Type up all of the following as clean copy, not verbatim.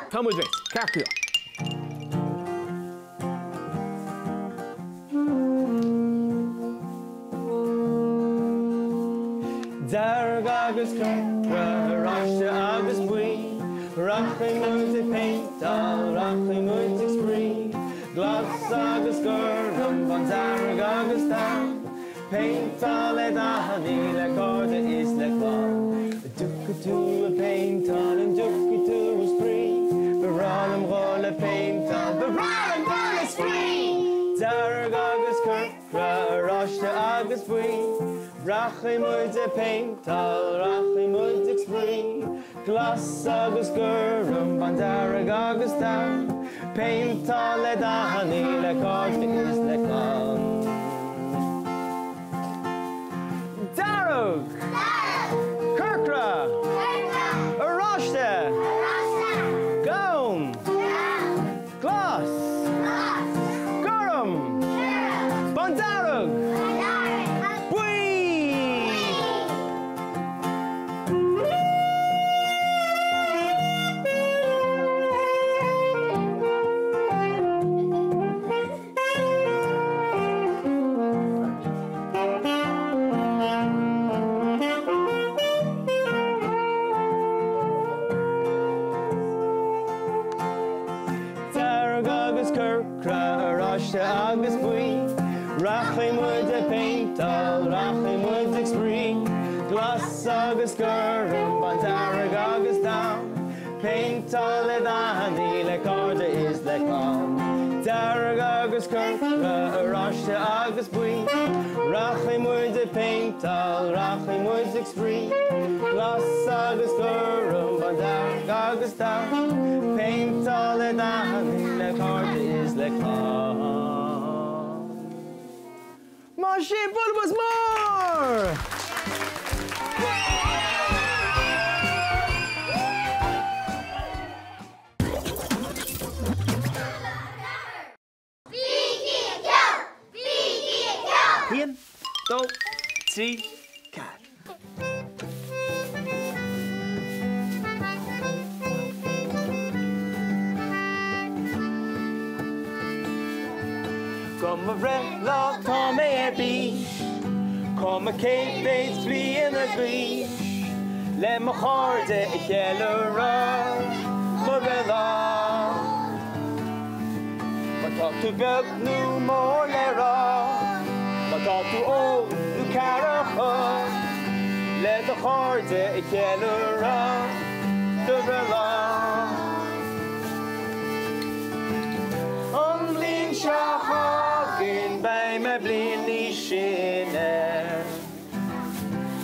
Támuid bheith, carciú. Darg agus curcra, ráiste agus buí, rachai muid paintal, rachai muid spree, glas agus gurrum, van darg agus down, paintal dahaní le cairde is le clán, ducatú a paintal and ducatú a spree, baránam ghóla paintal, baránam ghóla spree, darg agus curcra, ráiste agus buí, rachai muid paintal, rachai muid spree, glas agus gurrum, van darg agus down, paintal dahaní le cairde is le clán. Darug! Curcra! Aráiste! Gaun! Glas! Gurrum! Bandarug! Agus buí, rachai muid paintal, rachai muid spree, glas agus gurrum, bandarg agus down, paintal dahaní le cairde is le clán. Darg agus curcra, ráiste agus buí, rachai muid paintal, rachai muid spree, glas agus gurrum, bandarg agus down, paintal dahaní le cairde is le clán. Mashi Bulbus more! Bígí and Ceol! Bígí and Ceol! 1, 2, 3, 4. Come a red love, come a beach, come a cape bait, flee in the beach. Let my heart a yellow run, Morella. My talk to belt new more lera, my talk to old new carajo. Let the heart a yellow run, Morella. Only Shahagin by my blindly shinner.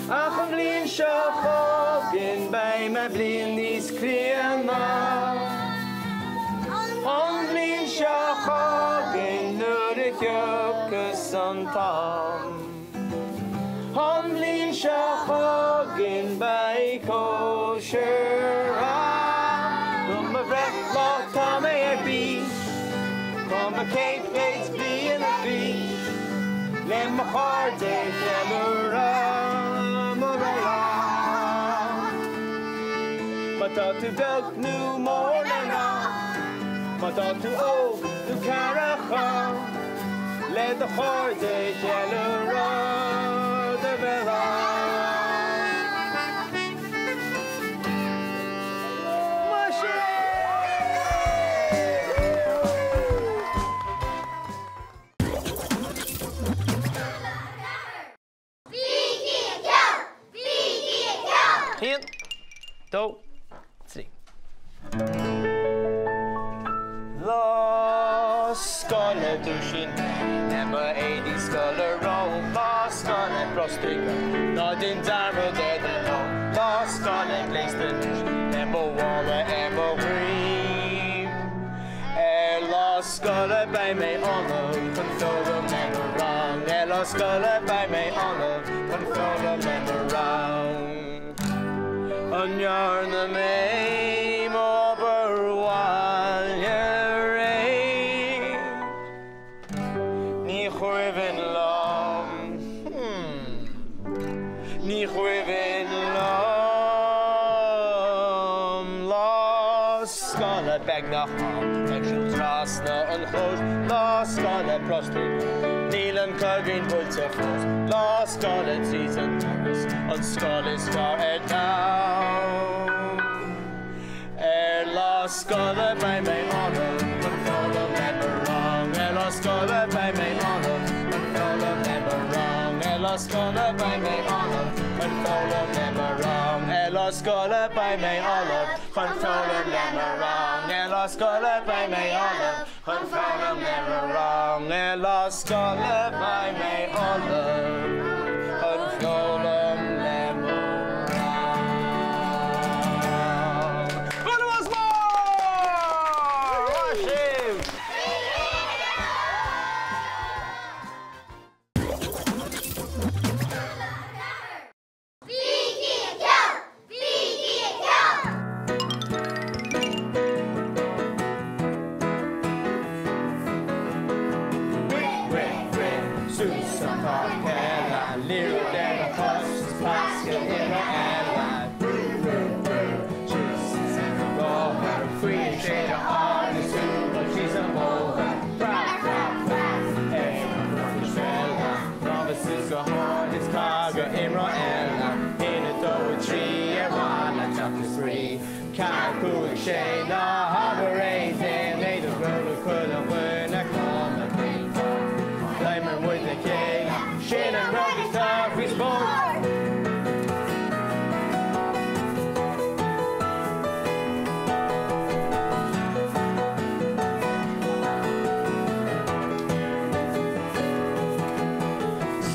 Ach, blin Shahagin by my blindly skriana. Only Shahagin Nurikyokus on Tom. Only Shahagin by Koshera. Come a red lock, come a beach. Come a cape face, be in the beach. Let my heart take Morella. My thought to dog new more than all. My thought to old new carajo. Let the heart take the Bella. One, two, three. Lost scholar dushin, number 80 scholar roll. Lost scholar prostiga, not in Dara dead alone. Lost scholar Gleaston, number Waller, Emma Green. Lost scholar by me honor, control the member wrong. Lost scholar by me honor, control the member wrong. On your name over while you're Ni chwifin lom Ni chwifin lom Lost scholar beg nach an ag siúls rasna an chós lá scala prostí níl an cogin búilte fós lá scala tís an turas an scala is far down lá scala by mé anam an fála never wrong lá scala by mé anam an fála never wrong lá scala by mé anam an fála never wrong lá scala by mé anam an fála never wrong lá scala by mé anam an fála never wrong lá scala by mé anam an fála never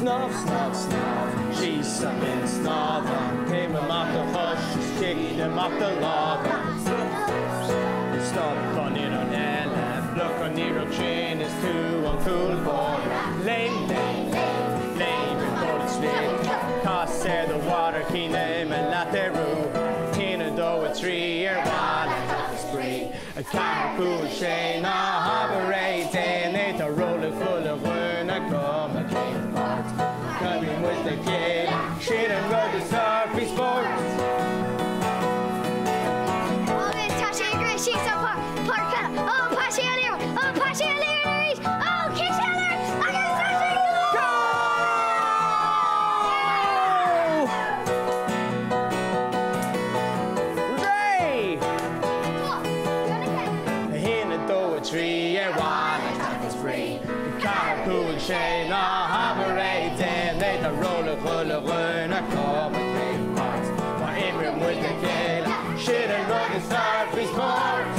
Snuff, snuff, snuff, she's sucking snuff. Came amok the hush, she's kicking him up the lava. Stop on it on Ella, look on your chain is too uncool for lame, lame, lame, lame, before it's late. Cost said the water key name and latte roux. Tina dough a 3-year one and a spree. A car cool chain, a operating, ain't a roller full of wine, a come a came part. Coming with the kid, shit and rode the surfy sports. Oh, Miss Tasha and Grace, she's so park pedal. Oh, Pashy and Lear, oh, Pashy and Lear, oh, kiss Heather, I got Tasha Ray! In the door a 3-year one, and time is free. Car cool chain, operating, they the roller full of wine, a come and take parts. My Imran with the kid, shit and run the surfy sports.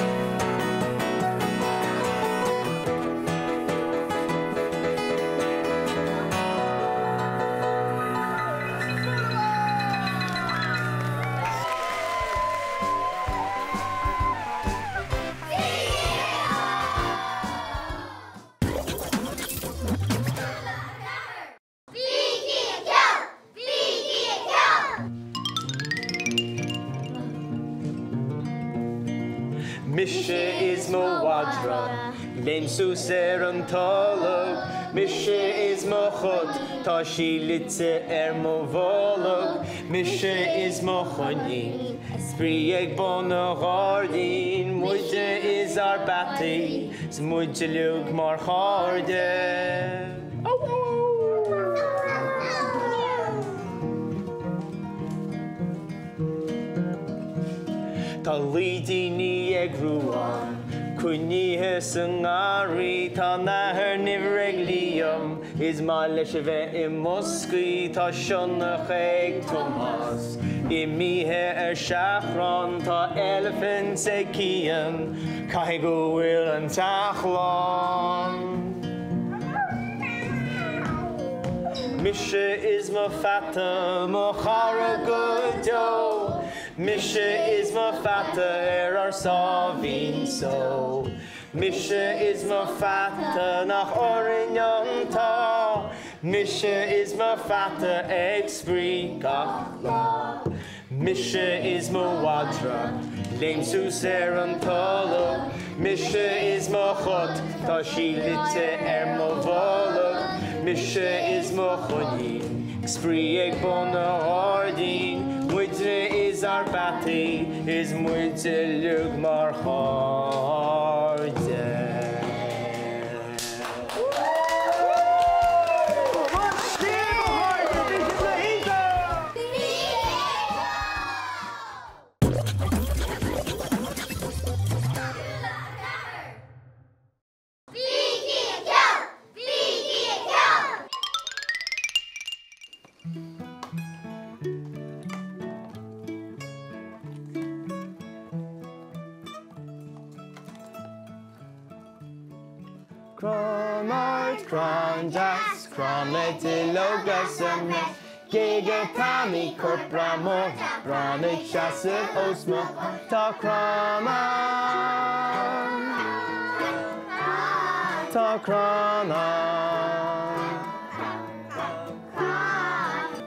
Misha is mo wadra, Lem suser an talog. Misha is mo chut, ta shi litze mo volog. Misha is mo chonin, spree eg bon a gardin. Muide is our batty, smuide lug mar charde. Ta lidi ni ag ruan, Cwni hys yng ngari, ta na her nifreg liam, is ma leis fe mosgi, ta sion a cheg Thomas. I mi he siachron, ta elephant e cian, cae gwyl yn tachlon. Misha is ma fata, ma chara gudo. Misha is ma fata, ar sovin so. Misha is ma fata, nach orinyon ta. Misha is ma fata, expri gach la. Misha is ma wadra, lame suser an tolo. Misha is ma chut, ta shi litte mo volog. Misha is mo chonin, expri eg bon a ordin. Muidre is our mar batty is muite lug mar cairde. Cromart, cronjas, crometilogas, Gege Pami, Corpramo, Bronic Chassid, Osma, Ta Crona,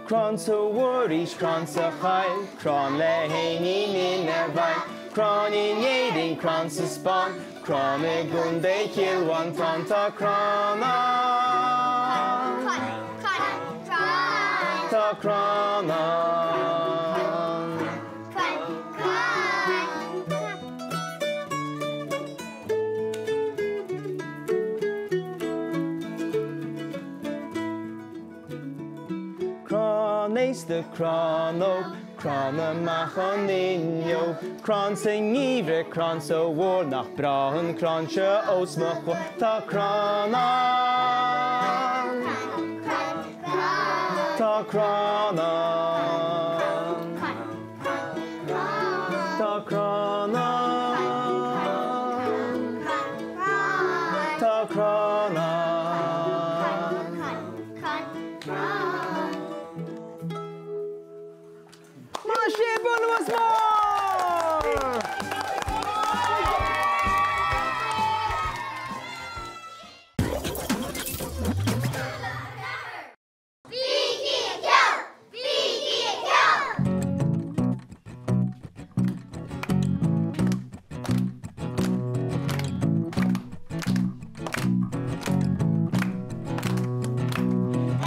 Cronso Wordish, Cronsa High, Cron Lehini, Ninevine, Cronin Yading, Cronsa Spawn. Crone gunde kill one from ta crona. Ta crona. Crones the chrono. Crana machaninio, cron sing ivre, cron so war nach braun, cronsche osmach, ta crana. Ta crana. Ta crana. Ta crana.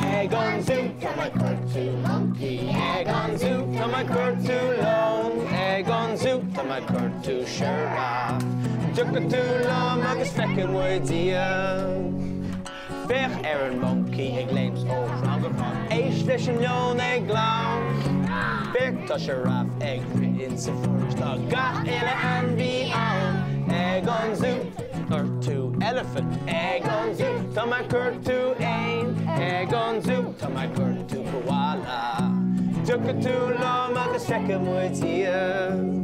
Egg on zoo, come my curtu monkey. Egg on zoo, come my curtu long. Egg on zoo, come my curtu sheriff. Duck a tula, magus feckin' woodsia. Fair Aaron monkey, egg lames, oh, stronger from Aish fishing yon egg lounge. Fair tusheraff, egg written, Sephora's dog, got illa and beyond. Egg on zoo, curtu elephant. Egg on zoo, come my curtu ain. Egg on zoo, to my curtu koala. Duck a tula, magus feckin' woodsia.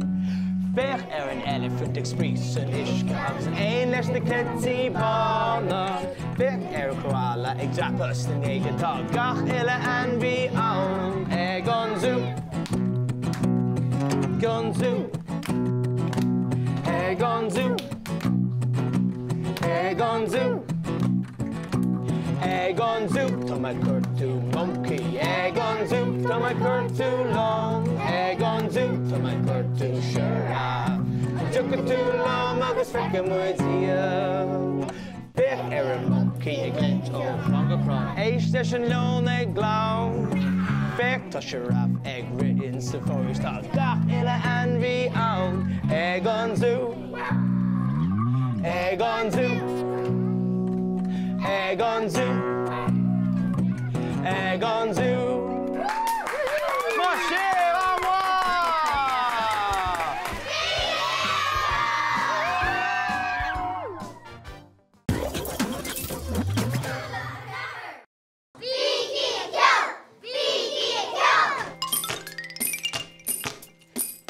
Fair Aaron elephant express and ishkabs ein les de ketty bana. Fair Aaron koala exactus the naked dog gach illa and be on. Egg on zoo. Gun zoo. Egg on zoo. Egg on zoo. Egg on zoo, to my curtu monkey. Egg on zoo, to my curtu long. Egg on zoo, to my curtu sheriff. Took it too long, agus feckin' woodsia. Fair Aaron monkey, egg lynch, oh, stronger from Aish station lone egg glow. Fair tusheraff, egg written, Sephora's dog, gach illa and be on. Egg on zoo. Egg on zoo. Egg on zoo. Egg on zoo. Marchez, à moi!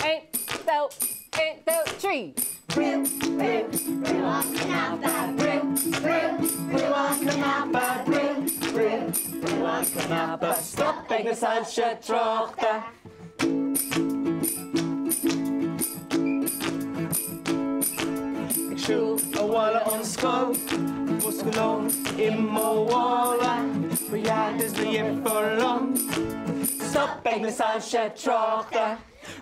Ain't though tree. Brew, brew, brew on canapa. Brew, brew, brew on canapa. Brew, brew, brew on canapa. Stop being the sunshine trochta. Ik shoe a walla on skull. Muskelon immo walla. For ja, this the year for long. Stop being the sunshine trochta.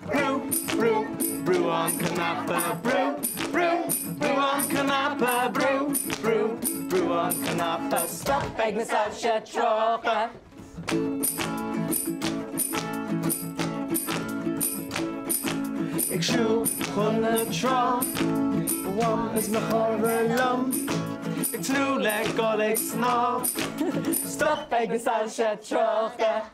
Brew, brew, brew on canapa. Brew, brew, brew on canapa. Brew, brew, brew on canapa. Stop being the sunshine trochta. shoe, chun a trom. One is my horror lum. It's new leg, go leg snob. Stop agus al shet trocha.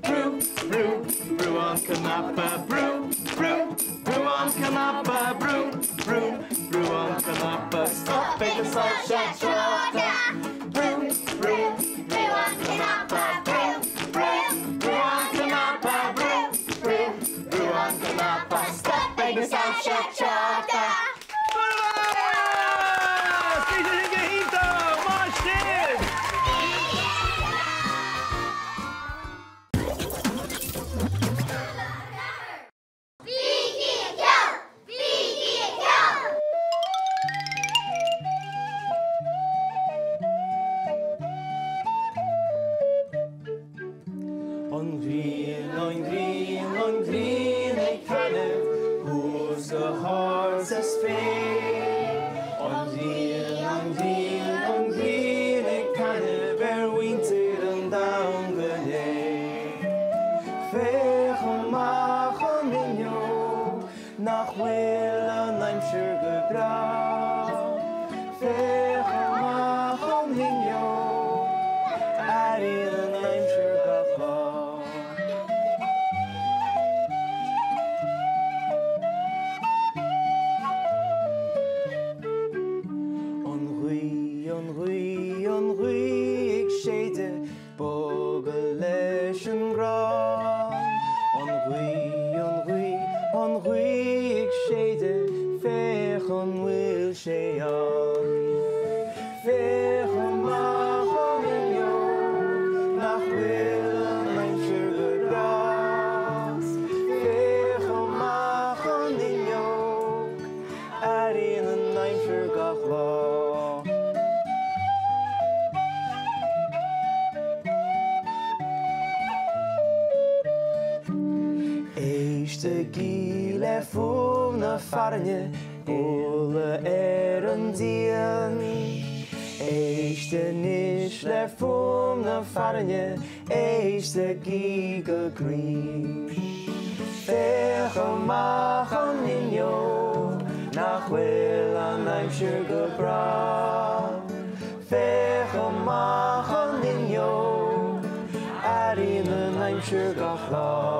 Brew, brew, brew on canapa. Brew, brew, brew on canapa. Brew, brew, brew on canapa. Stop agus al shet trocha. Brew, brew, brew on canapa. Brew, brew, brew on canapa. Brew, brew, brew on canapa. Stop agus al shet trocha. Farne ole an dian Eiste nish le fum na farne Eiste giga green Fecha mach an inyo Nach wil an aimshir go bra Fecha mach an inyo Arin an aimshir gach la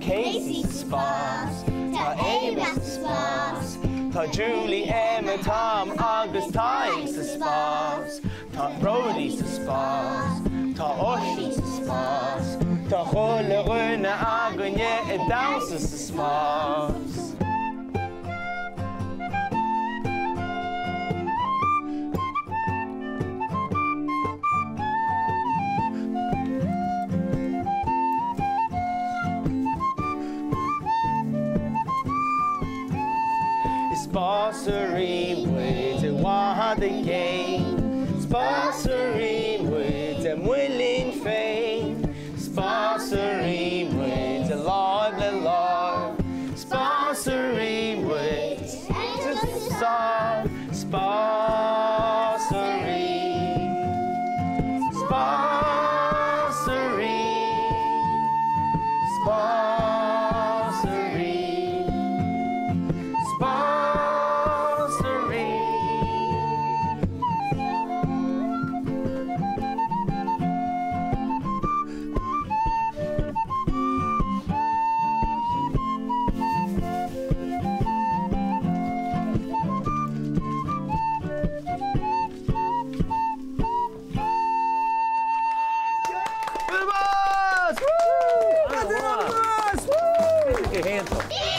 Casey Spas, Ta Amos Spas, Ta Julie, Emma, Tom, August, Times Spas, Ta Brody Spas, Ta Oshi Spas, Ta Chole Rune Agonye et Dance Spas. Sponsoring with the one the game, sponsoring with the willing fame, sponsoring with the Lord, sponsoring with the song, Bígí.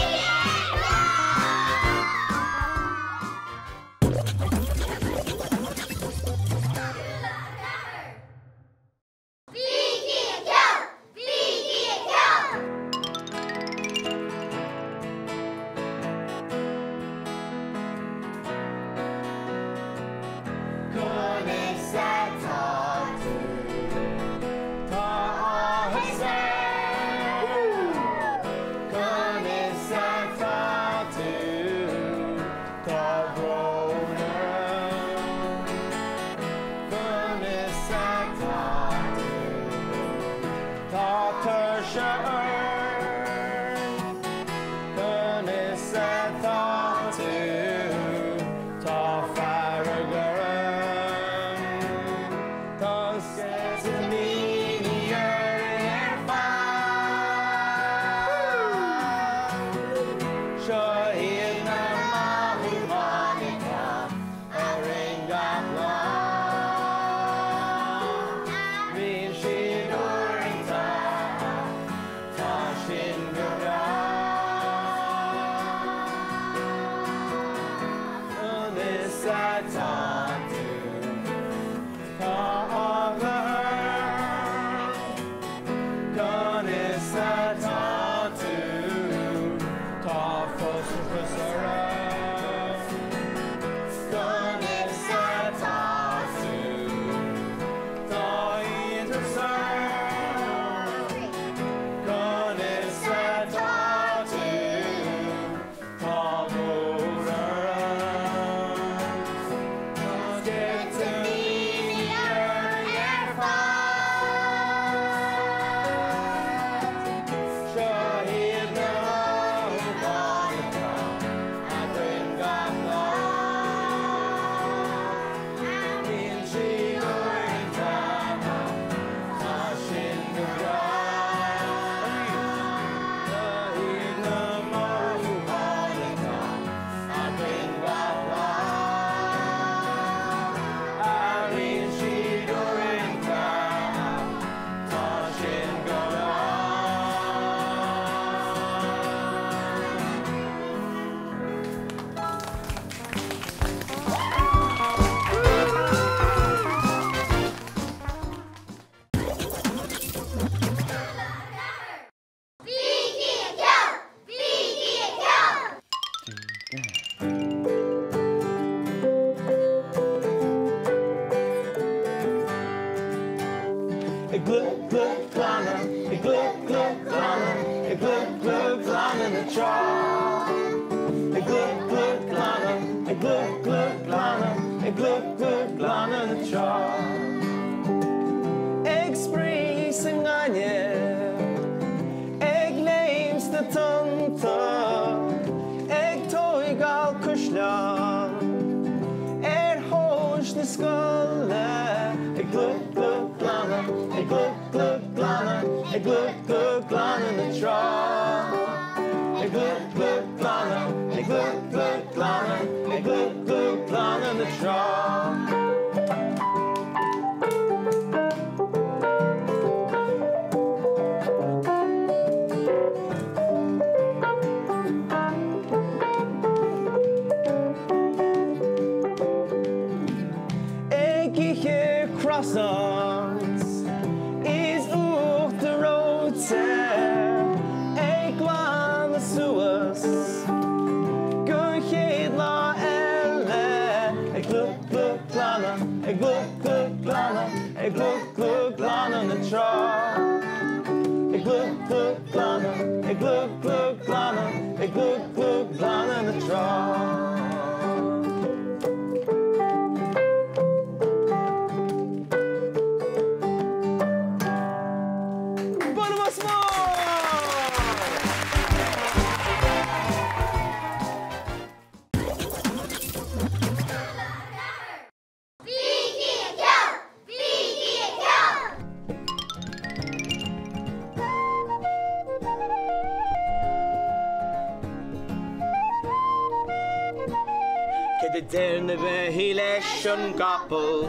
Derne be hileshon couple.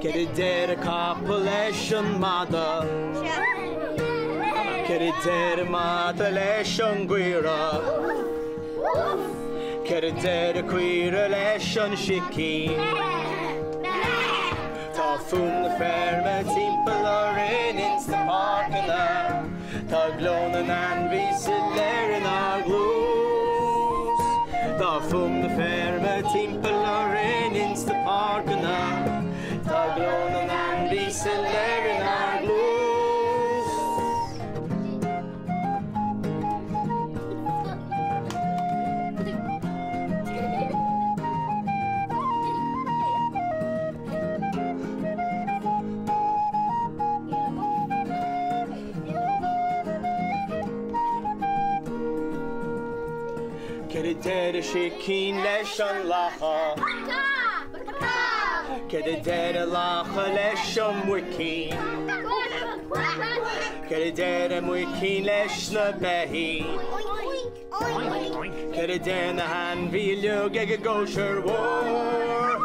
Get a dare couple leshon mother. Cairde mata leis an gcuireadh, cairde cuireadh leis an sicín. Tá fum na ferme timpeall oireann insta parcanna, tá glón an anbhí sa léir in AGUS. Tá fum na ferme timpeall oireann insta parcanna, tá glón an anbhí sa léir in AGUS. Cairde sicín leis an lacha, cairde lacha leis an muicín, cairde muicín leis na beithi, cairde na hanmhíliú ag a gcóisir mhór.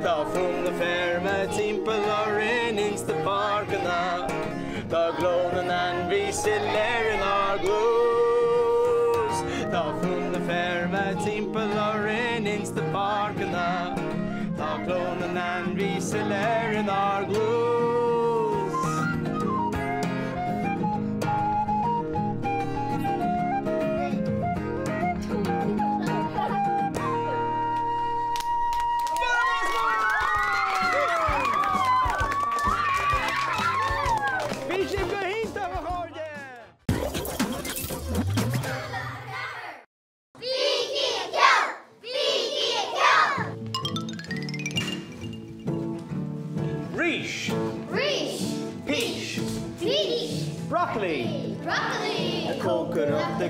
Tá fum na ferme timpeall oireann insta parcanna, tá glón an anbhí sa léir in AGUS. Tá fum na ferme timpeall oireann insta parcanna, tá glón an anbhí sa léir in AGUS. Broccoli. Broccoli. A coconut, the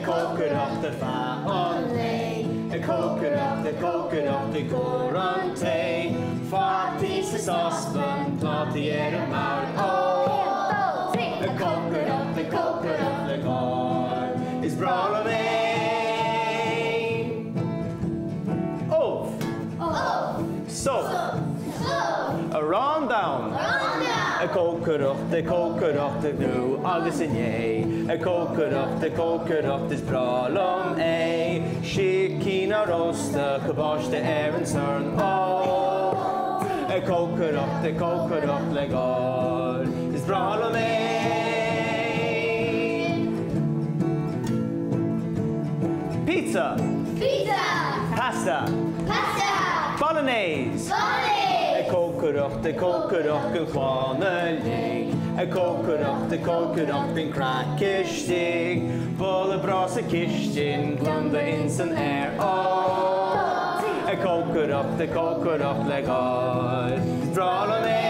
fa on lay. A coconut, the gorante. Farty sa saucepan, plotty a mar. Oh, a coconut, the gar is brolame. Oaf. Soap. A round down. A coconut, the new agus in yea. A coconut is bralum a. Shicking a roaster, kabosh the air and turn. Oh, a coconut, the legal is bralum a. Pizza. Pasta. Bolognese. A coconut and chlánaigh. A coconut and crackistig. Bolle bras a kistin, glunda in san air. Oh, a coconut legal. Brolame,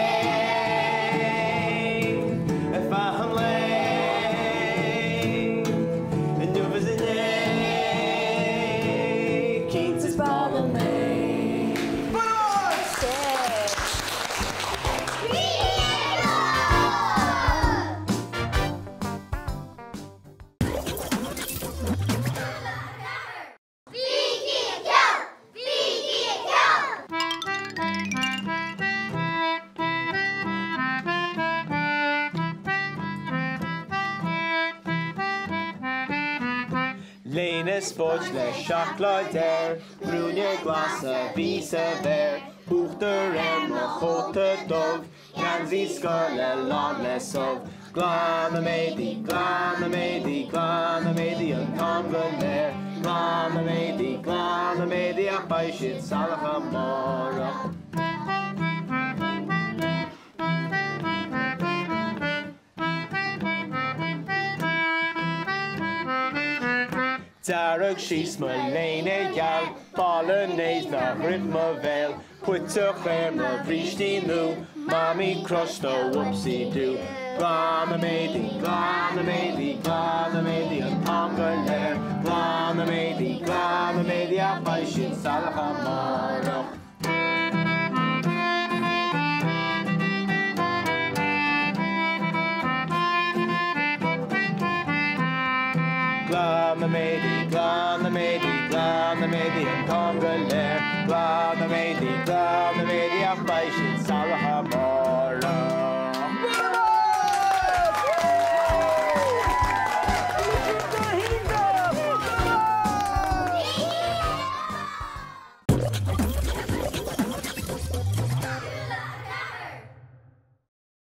a family. And you was in a Keats is Brolame. Léine spóid le seachlaidéir, brúne glasa, vísa béir, uachtar na chóta dómh, ceansaí scar le lán le sómh. Glanaméidí an conga léir, glanaméidí ach baisiad salacha mórach. Darach she's my léine gal, bolognese na rhythma veil, puitach na brístí nu, mommy crushed the whoopsie do. Glanaméidí an conga léir, glanaméidí ach baisiad salacha mórach. Glanaméidí an conga léir, glanaméidí ach baisiad salacha